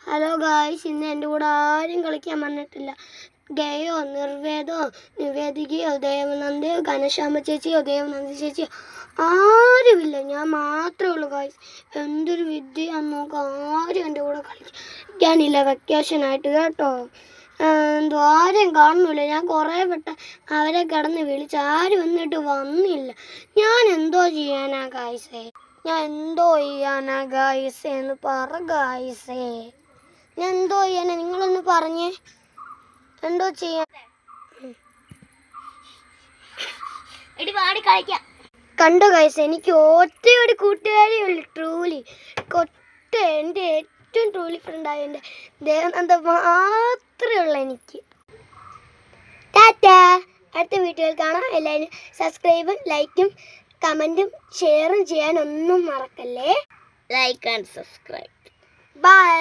Hello guys, ഇന്ന് എൻ്റെ കൂടെ ആരും കളിക്കാൻ വന്നിട്ടില്ല. ഗയോ, നിർവേദോ, നിവേദികയോ, ദേവനന്ദയോ, ഘനശ്യാമ ചേച്ചിയോ, ദേവനന്ദ ചേച്ചിയോ ആരുമില്ല. ഞാൻ മാത്രമേ ഉള്ളൂ ഗായ്സ്. എന്തൊരു വിദ്യയാന്ന് നോക്കാം. ആരും എൻ്റെ കൂടെ കളിക്കാനില്ല വെക്കേഷനായിട്ട് കേട്ടോ. എന്തോ ആരെയും കാണുന്നില്ല. ഞാൻ കുറേ പെട്ട അവരെ കിടന്ന് വിളിച്ച് ആരും എന്നിട്ട് വന്നില്ല. ഞാൻ എന്തോ ചെയ്യാനാ ഗായ്സേ? എന്ന് പറ ഗായ്സേ. ഞാൻ എന്തോ ചെയ്യാനാ? നിങ്ങളൊന്ന് പറഞ്ഞേ. എന്തോ ചെയ്യാൻ? കണ്ടോ ഗൈസ്, എനിക്ക് ഒറ്റയൊരു കൂട്ടുകാരേ ഉള്ളു, ട്രൂലി. എൻ്റെ ഏറ്റവും ട്രൂലി ഫ്രണ്ടായ എൻ്റെ ദേവനന്ദ മാത്രമേ ഉള്ളൂ എനിക്ക്. ടാറ്റാ. അടുത്ത വീഡിയോയിൽ കാണാം. എല്ലാവരും സബ്സ്ക്രൈബും ലൈക്കും കമൻറ്റും ഷെയറും ചെയ്യാനൊന്നും മറക്കല്ലേ. Like and subscribe. ബൈ.